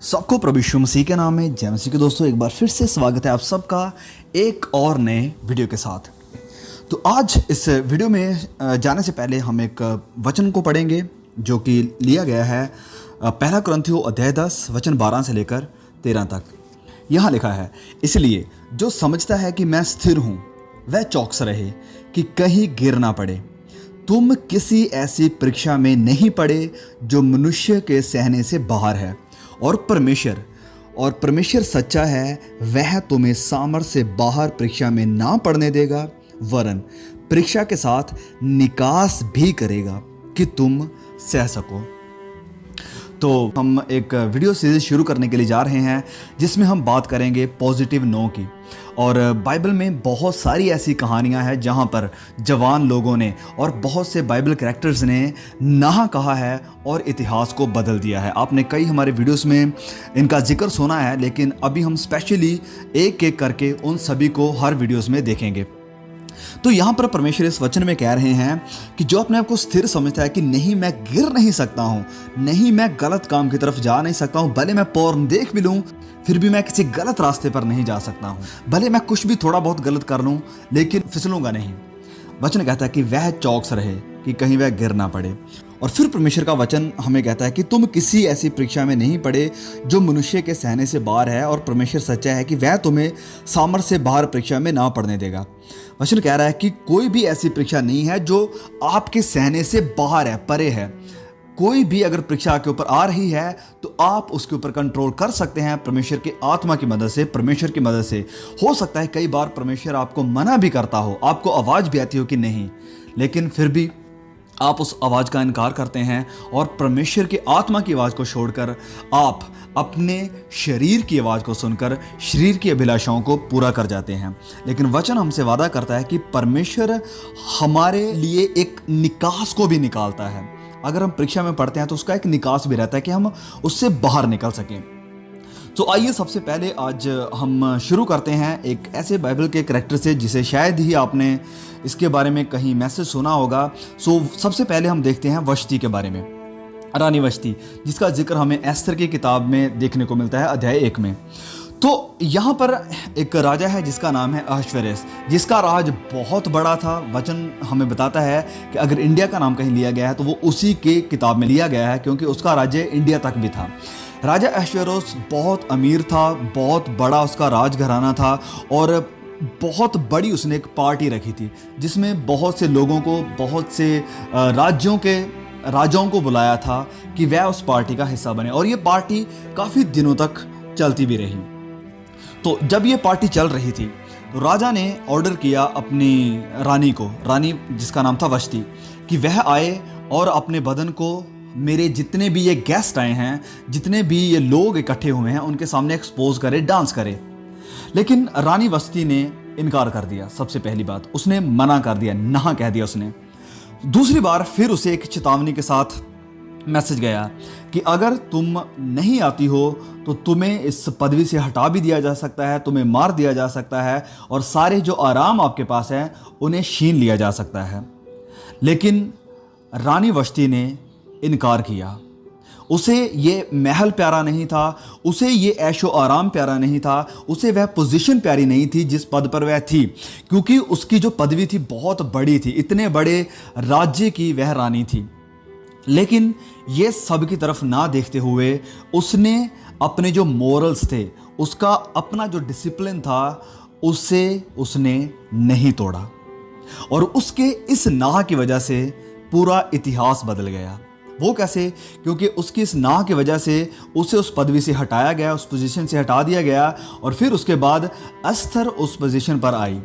सबको प्रभु यीशु मसीह के नाम में जय मसीह के दोस्तों, एक बार फिर से स्वागत है आप सबका एक और नए वीडियो के साथ। तो आज इस वीडियो में जाने से पहले हम एक वचन को पढ़ेंगे जो कि लिया गया है पहला कुरिन्थियों अध्याय 10 वचन 12 से लेकर 13 तक। यहाँ लिखा है, इसलिए जो समझता है कि मैं स्थिर हूँ वह चौकस रहे कि कहीं गिर ना पड़े। तुम किसी ऐसी परीक्षा में नहीं पड़े जो मनुष्य के सहने से बाहर है, और परमेश्वर सच्चा है, वह तुम्हें सामर्थ्य से बाहर परीक्षा में ना पड़ने देगा, वरन परीक्षा के साथ निकास भी करेगा कि तुम सह सको। तो हम एक वीडियो सीरीज शुरू करने के लिए जा रहे हैं जिसमें हम बात करेंगे पॉजिटिव नो की। और बाइबल में बहुत सारी ऐसी कहानियां हैं जहां पर जवान लोगों ने और बहुत से बाइबल कैरेक्टर्स ने ना कहा है और इतिहास को बदल दिया है। आपने कई हमारे वीडियोस में इनका जिक्र सुना है, लेकिन अभी हम स्पेशली एक एक करके उन सभी को हर वीडियोस में देखेंगे। तो यहाँ पर परमेश्वर इस वचन में कह रहे हैं कि जो अपने आप को स्थिर समझता है कि नहीं मैं गिर नहीं सकता हूँ, नहीं मैं गलत काम की तरफ जा नहीं सकता हूँ, भले मैं पोर्न देख भी लूँ फिर भी मैं किसी गलत रास्ते पर नहीं जा सकता हूँ, भले मैं कुछ भी थोड़ा बहुत गलत कर लूँ लेकिन फिसलूंगा नहीं। वचन कहता है कि वह चौकस रहे कि कहीं वह गिर ना पड़े। और फिर परमेश्वर का वचन हमें कहता है कि तुम किसी ऐसी परीक्षा में नहीं पड़े जो मनुष्य के सहने से बाहर है, और परमेश्वर सच्चा है कि वह तुम्हें सामर्थ्य से बाहर परीक्षा में ना पड़ने देगा। वचन कह रहा है कि कोई भी ऐसी परीक्षा नहीं है जो आपके सहने से बाहर है, परे है। कोई भी अगर परीक्षा आपके ऊपर आ रही है तो आप उसके ऊपर कंट्रोल कर सकते हैं परमेश्वर की आत्मा की मदद से, परमेश्वर की मदद से। हो सकता है कई बार परमेश्वर आपको मना भी करता हो, आपको आवाज़ भी आती हो कि नहीं, लेकिन फिर भी आप उस आवाज़ का इनकार करते हैं और परमेश्वर की आत्मा की आवाज़ को छोड़कर आप अपने शरीर की आवाज़ को सुनकर शरीर की अभिलाषाओं को पूरा कर जाते हैं। लेकिन वचन हमसे वादा करता है कि परमेश्वर हमारे लिए एक निकास को भी निकालता है। अगर हम परीक्षा में पढ़ते हैं तो उसका एक निकास भी रहता है कि हम उससे बाहर निकल सकें। तो आइए सबसे पहले आज हम शुरू करते हैं एक ऐसे बाइबल के कैरेक्टर से जिसे शायद ही आपने इसके बारे में कहीं मैसेज सुना होगा। सबसे पहले हम देखते हैं वष्टी के बारे में, रानी वष्टी, जिसका जिक्र हमें एस्तर की किताब में देखने को मिलता है अध्याय 1 में। तो यहाँ पर एक राजा है जिसका नाम है अहश्वेरोश, जिसका राज बहुत बड़ा था। वचन हमें बताता है कि अगर इंडिया का नाम कहीं लिया गया है तो वो उसी के किताब में लिया गया है, क्योंकि उसका राज्य इंडिया तक भी था। राजा अहश्वेरोश बहुत अमीर था, बहुत बड़ा उसका राजघराना था, और बहुत बड़ी उसने एक पार्टी रखी थी जिसमें बहुत से लोगों को, बहुत से राजाओं को बुलाया था कि वह उस पार्टी का हिस्सा बने। और ये पार्टी काफ़ी दिनों तक चलती भी रही। तो जब ये पार्टी चल रही थी तो राजा ने ऑर्डर किया अपनी रानी जिसका नाम था वष्टी, कि वह आए और अपने बदन को मेरे जितने भी ये गेस्ट आए हैं, जितने भी ये लोग इकट्ठे हुए हैं, उनके सामने एक्सपोज करे, डांस करे। लेकिन रानी वष्टी ने इनकार कर दिया। सबसे पहली बात, उसने मना कर दिया, ना कह दिया उसने। दूसरी बार फिर उसे एक चेतावनी के साथ मैसेज गया कि अगर तुम नहीं आती हो तो तुम्हें इस पदवी से हटा भी दिया जा सकता है, तुम्हें मार दिया जा सकता है, और सारे जो आराम आपके पास है उन्हें छीन लिया जा सकता है। लेकिन रानी वष्टी ने इनकार किया। उसे ये महल प्यारा नहीं था, उसे ये ऐशो आराम प्यारा नहीं था, उसे वह पोजीशन प्यारी नहीं थी जिस पद पर वह थी, क्योंकि उसकी जो पदवी थी बहुत बड़ी थी, इतने बड़े राज्य की वह रानी थी। लेकिन ये सब की तरफ ना देखते हुए उसने अपने जो मोरल्स थे, उसका अपना जो डिसिप्लिन था, उसे उसने नहीं तोड़ा। और उसके इस नाह की वजह से पूरा इतिहास बदल गया। वो कैसे? क्योंकि उसकी इस नाह की वजह से उसे उस पदवी से हटाया गया, उस पोजीशन से हटा दिया गया। और फिर उसके बाद एस्थर उस पोजीशन पर आई।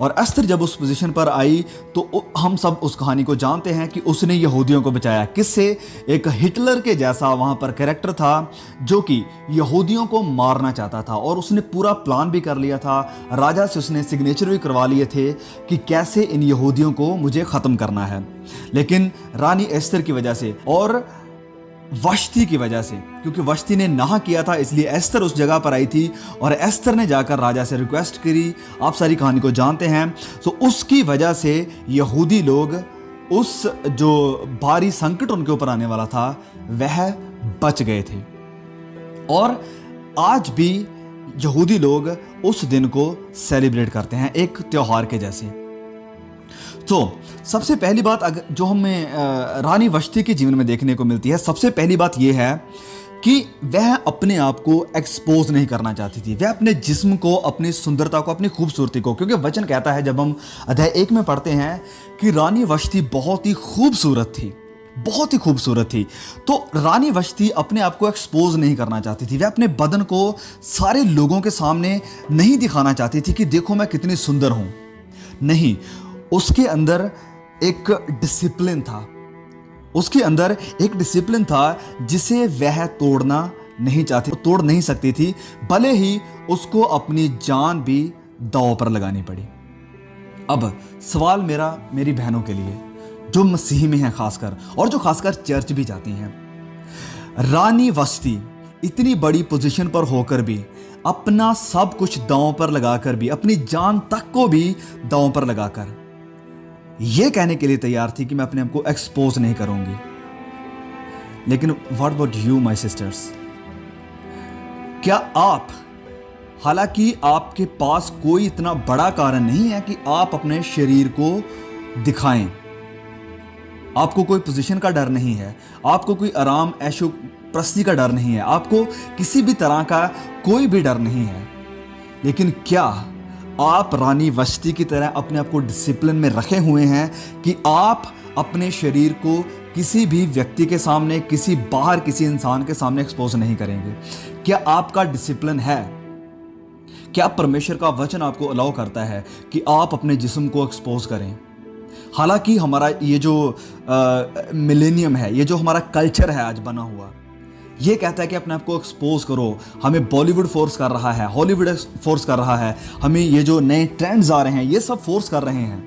और एस्थर जब उस पोजीशन पर आई तो हम सब उस कहानी को जानते हैं कि उसने यहूदियों को बचाया। किससे? एक हिटलर के जैसा वहाँ पर कैरेक्टर था जो कि यहूदियों को मारना चाहता था, और उसने पूरा प्लान भी कर लिया था। राजा से उसने सिग्नेचर भी करवा लिए थे कि कैसे इन यहूदियों को मुझे ख़त्म करना है। लेकिन रानी एस्थर की वजह से और वष्टी की वजह से, क्योंकि वष्टी ने ना किया था इसलिए एस्थर उस जगह पर आई थी, और एस्थर ने जाकर राजा से रिक्वेस्ट करी। आप सारी कहानी को जानते हैं। तो उसकी वजह से यहूदी लोग उस जो भारी संकट उनके ऊपर आने वाला था वह बच गए थे। और आज भी यहूदी लोग उस दिन को सेलिब्रेट करते हैं एक त्योहार के जैसे। तो सबसे पहली बात जो हमें रानी वश्ती के जीवन में देखने को मिलती है, सबसे पहली बात यह है कि वह अपने आप को एक्सपोज नहीं करना चाहती थी। वह अपने जिस्म को, अपनी सुंदरता को, अपनी खूबसूरती को, क्योंकि वचन कहता है जब हम अध्याय 1 में पढ़ते हैं कि रानी वश्ती बहुत ही खूबसूरत थी, बहुत ही खूबसूरत थी। तो रानी वश्ती अपने आप को एक्सपोज नहीं करना चाहती थी। वह अपने बदन को सारे लोगों के सामने नहीं दिखाना चाहती थी कि देखो मैं कितनी सुंदर हूं। नहीं, उसके अंदर एक डिसिप्लिन था, उसके अंदर एक डिसिप्लिन था जिसे वह तोड़ना नहीं चाहती, तोड़ नहीं सकती थी, भले ही उसको अपनी जान भी दांव पर लगानी पड़ी। अब सवाल मेरी बहनों के लिए जो मसीह में हैं खासकर, और जो खासकर चर्च भी जाती हैं, रानी वश्ती इतनी बड़ी पोजीशन पर होकर भी अपना सब कुछ दांव पर लगाकर भी, अपनी जान तक को भी दांव पर लगाकर यह कहने के लिए तैयार थी कि मैं अपने आप को एक्सपोज नहीं करूंगी। लेकिन what about you my sister's? क्या आप, हालांकि आपके पास कोई इतना बड़ा कारण नहीं है कि आप अपने शरीर को दिखाएं, आपको कोई पोजीशन का डर नहीं है, आपको कोई आराम ऐशो प्रस्ती का डर नहीं है, आपको किसी भी तरह का कोई भी डर नहीं है, लेकिन क्या आप रानी वश्ती की तरह अपने आप को डिसिप्लिन में रखे हुए हैं कि आप अपने शरीर को किसी भी व्यक्ति के सामने, किसी इंसान के सामने एक्सपोज नहीं करेंगे? क्या आपका डिसिप्लिन है? क्या परमेश्वर का वचन आपको अलाउ करता है कि आप अपने जिस्म को एक्सपोज करें? हालांकि हमारा ये जो मिलेनियम है, ये जो हमारा कल्चर है आज बना हुआ, ये कहता है कि अपने आप को एक्सपोज करो। हमें बॉलीवुड फोर्स कर रहा है, हॉलीवुड फोर्स कर रहा है, हमें ये जो नए ट्रेंड्स आ रहे हैं ये सब फोर्स कर रहे हैं।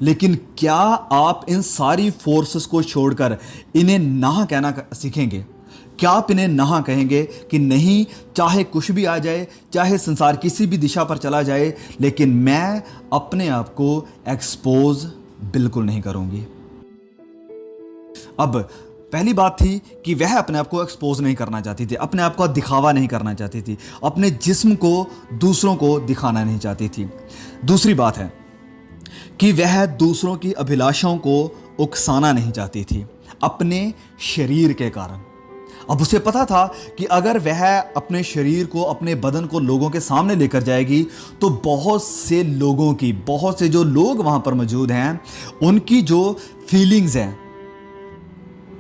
लेकिन क्या आप इन सारी फोर्सेस को छोड़कर इन्हें ना कहना सीखेंगे? क्या आप इन्हें ना कहेंगे कि नहीं, चाहे कुछ भी आ जाए, चाहे संसार किसी भी दिशा पर चला जाए, लेकिन मैं अपने आप को एक्सपोज बिल्कुल नहीं करूंगी? अब पहली बात थी कि वह अपने आप को एक्सपोज नहीं करना चाहती थी, अपने आप का दिखावा नहीं करना चाहती थी, अपने जिस्म को दूसरों को दिखाना नहीं चाहती थी। दूसरी बात है कि वह दूसरों की अभिलाषाओं को उकसाना नहीं चाहती थी अपने शरीर के कारण। अब उसे पता था कि अगर वह अपने शरीर को, अपने बदन को लोगों के सामने लेकर जाएगी तो बहुत से जो लोग वहां पर मौजूद हैं, उनकी जो फीलिंग्स हैं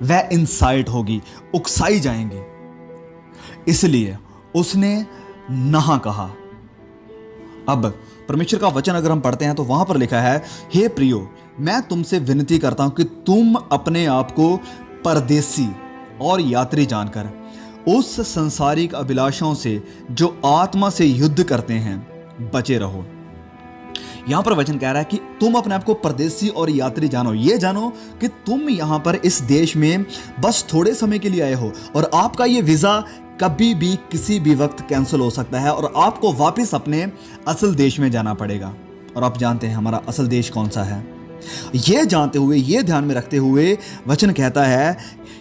वह इंसाइट होगी, उकसाई जाएंगी। इसलिए उसने ना कहा। अब परमेश्वर का वचन अगर हम पढ़ते हैं तो वहां पर लिखा है, हे प्रियो, मैं तुमसे विनती करता हूं कि तुम अपने आप को परदेसी और यात्री जानकर उस संसारिक अभिलाषाओं से जो आत्मा से युद्ध करते हैं बचे रहो। यहां पर वचन कह रहा है कि तुम अपने आप को परदेसी और यात्री जानो। ये जानो कि तुम यहां पर इस देश में बस थोड़े समय के लिए आए हो और आपका ये वीजा कभी भी किसी भी वक्त कैंसिल हो सकता है और आपको वापस अपने असल देश में जाना पड़ेगा। और आप जानते हैं हमारा असल देश कौन सा है। ये जानते हुए, ये ध्यान में रखते हुए वचन कहता है,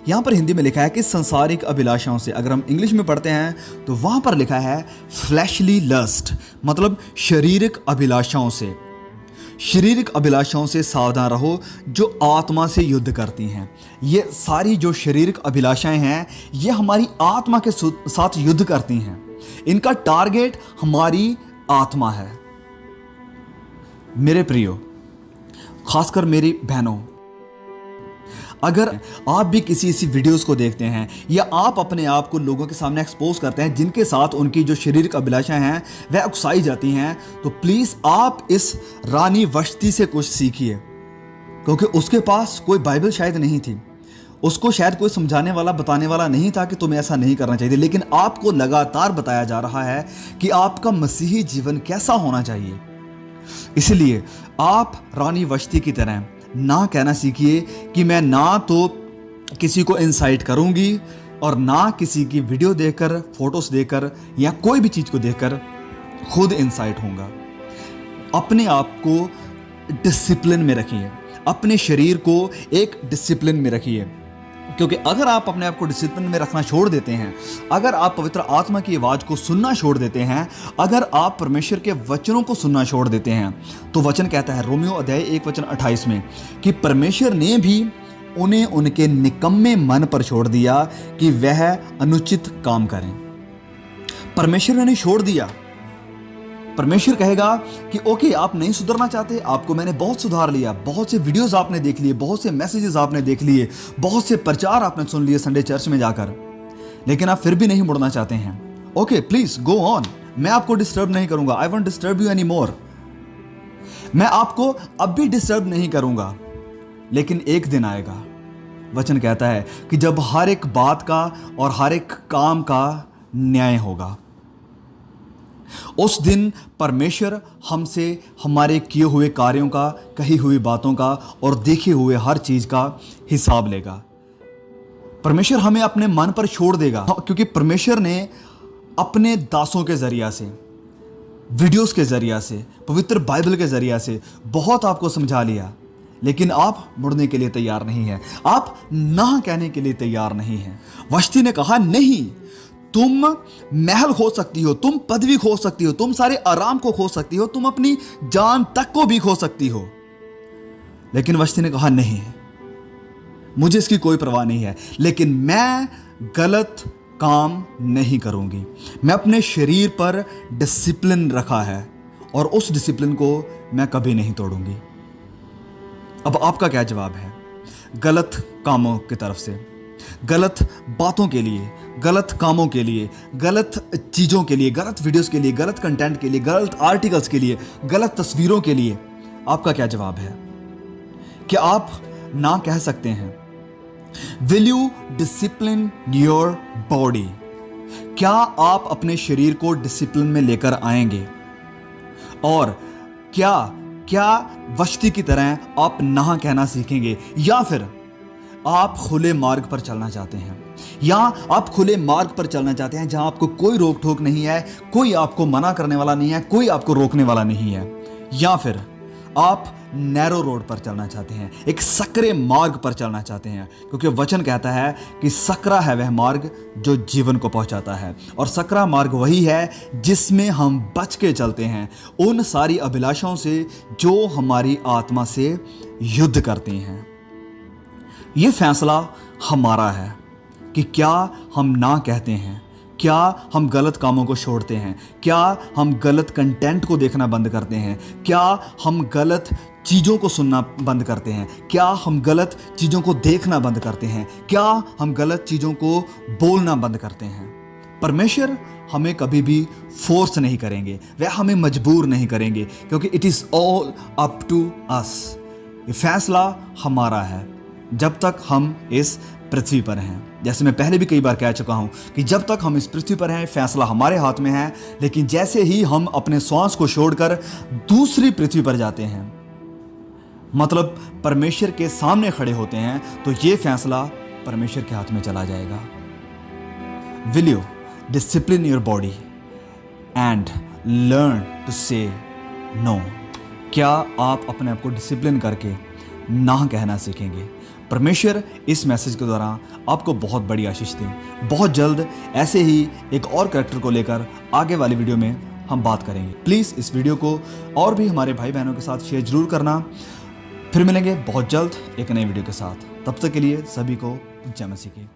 यहां पर हिंदी में लिखा है कि संसारिक अभिलाषाओं से, अगर हम इंग्लिश में पढ़ते हैं तो वहां पर लिखा है फ्लैशली लस्ट, मतलब शारीरिक अभिलाषाओं से। शारीरिक अभिलाषाओं से सावधान रहो जो आत्मा से युद्ध करती हैं। ये सारी जो शारीरिक अभिलाषाएं हैं ये हमारी आत्मा के साथ युद्ध करती हैं। इनका टारगेट हमारी आत्मा है। मेरे प्रियो, खासकर मेरी बहनों, अगर आप भी किसी वीडियोस को देखते हैं या आप अपने आप को लोगों के सामने एक्सपोज करते हैं जिनके साथ उनकी जो शारीरिक अभिलाषाएं हैं वह उकसाई जाती हैं, तो प्लीज़ आप इस रानी वश्ती से कुछ सीखिए, क्योंकि उसके पास कोई बाइबल शायद नहीं थी, उसको शायद कोई समझाने वाला, बताने वाला नहीं था कि तुम्हें ऐसा नहीं करना चाहिए, लेकिन आपको लगातार बताया जा रहा है कि आपका मसीही जीवन कैसा होना चाहिए। इसलिए आप रानी वश्ती की तरह ना कहना सीखिए कि मैं ना तो किसी को इंसाइट करूंगी और ना किसी की वीडियो देखकर, फोटोस देखकर या कोई भी चीज़ को देखकर खुद इंसाइट होऊंगा। अपने आप को डिसिप्लिन में रखिए, अपने शरीर को एक डिसिप्लिन में रखिए। क्योंकि अगर आप अपने आप को डिसिप्लिन में रखना छोड़ देते हैं, अगर आप पवित्र आत्मा की आवाज़ को सुनना छोड़ देते हैं, अगर आप परमेश्वर के वचनों को सुनना छोड़ देते हैं, तो वचन कहता है रोमियो अध्याय 1:28 में कि परमेश्वर ने भी उन्हें उनके निकम्मे मन पर छोड़ दिया कि वह अनुचित काम करें। परमेश्वर ने छोड़ दिया। परमेश्वर कहेगा कि ओके, आप नहीं सुधरना चाहते, आपको मैंने बहुत सुधार लिया, बहुत से वीडियोस आपने देख लिए, बहुत से मैसेजेस आपने देख लिए, बहुत से प्रचार आपने सुन लिए संडे चर्च में जाकर, लेकिन आप फिर भी नहीं मुड़ना चाहते हैं। ओके, प्लीज गो ऑन, मैं आपको डिस्टर्ब नहीं करूंगा। I won't disturb you any more. मैं आपको अब भी डिस्टर्ब नहीं करूंगा, लेकिन एक दिन आएगा, वचन कहता है कि जब हर एक बात का और हर एक काम का न्याय होगा। उस दिन परमेश्वर हमसे हमारे किए हुए कार्यों का, कही हुई बातों का और देखे हुए हर चीज का हिसाब लेगा। परमेश्वर हमें अपने मन पर छोड़ देगा, क्योंकि परमेश्वर ने अपने दासों के जरिया से, वीडियोस के जरिया से, पवित्र बाइबल के जरिया से बहुत आपको समझा लिया, लेकिन आप मुड़ने के लिए तैयार नहीं हैं, आप ना कहने के लिए तैयार नहीं हैं। वश्ती ने कहा नहीं, तुम महल खो सकती हो, तुम पदवी खो सकती हो, तुम सारे आराम को खो सकती हो, तुम अपनी जान तक को भी खो सकती हो, लेकिन वश्ती ने कहा नहीं, मुझे इसकी कोई परवाह नहीं है, लेकिन मैं गलत काम नहीं करूंगी। मैं अपने शरीर पर डिसिप्लिन रखा है और उस डिसिप्लिन को मैं कभी नहीं तोड़ूंगी। अब आपका क्या जवाब है? गलत कामों की तरफ से, गलत बातों के लिए, गलत कामों के लिए, गलत चीज़ों के लिए, गलत वीडियोस के लिए, गलत कंटेंट के लिए, गलत आर्टिकल्स के लिए, गलत तस्वीरों के लिए आपका क्या जवाब है? क्या आप ना कह सकते हैं? Will you discipline your body? क्या आप अपने शरीर को डिसिप्लिन में लेकर आएंगे? और क्या वश्ती की तरह आप ना कहना सीखेंगे, या फिर आप खुले मार्ग पर चलना चाहते हैं, या आप खुले मार्ग पर चलना चाहते हैं जहां आपको कोई रोक टोक नहीं है, कोई आपको मना करने वाला नहीं है, कोई आपको रोकने वाला नहीं है, या फिर आप नैरो रोड पर चलना चाहते हैं, एक सकरे मार्ग पर चलना चाहते हैं? क्योंकि वचन कहता है कि सकरा है वह मार्ग जो जीवन को पहुंचाता है, और सकरा मार्ग वही है जिसमें हम बच के चलते हैं उन सारी अभिलाषाओं से जो हमारी आत्मा से युद्ध करती हैं। ये फैसला हमारा है कि क्या हम ना कहते हैं, क्या हम गलत कामों को छोड़ते हैं, क्या हम गलत कंटेंट को देखना बंद करते हैं, क्या हम गलत चीज़ों को सुनना बंद करते हैं, क्या हम गलत चीज़ों को देखना बंद करते हैं, क्या हम गलत चीज़ों को बोलना बंद करते हैं। परमेश्वर हमें कभी भी फोर्स नहीं करेंगे, वह हमें मजबूर नहीं करेंगे, क्योंकि it is all up to us. ये फैसला हमारा है जब तक हम इस पृथ्वी पर हैं। जैसे मैं पहले भी कई बार कह चुका हूं कि जब तक हम इस पृथ्वी पर हैं फैसला हमारे हाथ में है, लेकिन जैसे ही हम अपने श्वास को छोड़कर दूसरी पृथ्वी पर जाते हैं, मतलब परमेश्वर के सामने खड़े होते हैं, तो ये फैसला परमेश्वर के हाथ में चला जाएगा। Will you discipline your body and learn to say no? क्या आप अपने आप को डिसिप्लिन करके ना कहना सीखेंगे? परमेश्वर इस मैसेज के द्वारा आपको बहुत बड़ी आशीष दे। बहुत जल्द ऐसे ही एक और कैरेक्टर को लेकर आगे वाली वीडियो में हम बात करेंगे। प्लीज़ इस वीडियो को और भी हमारे भाई बहनों के साथ शेयर जरूर करना। फिर मिलेंगे बहुत जल्द एक नई वीडियो के साथ। तब तक के लिए सभी को जय मसीह की।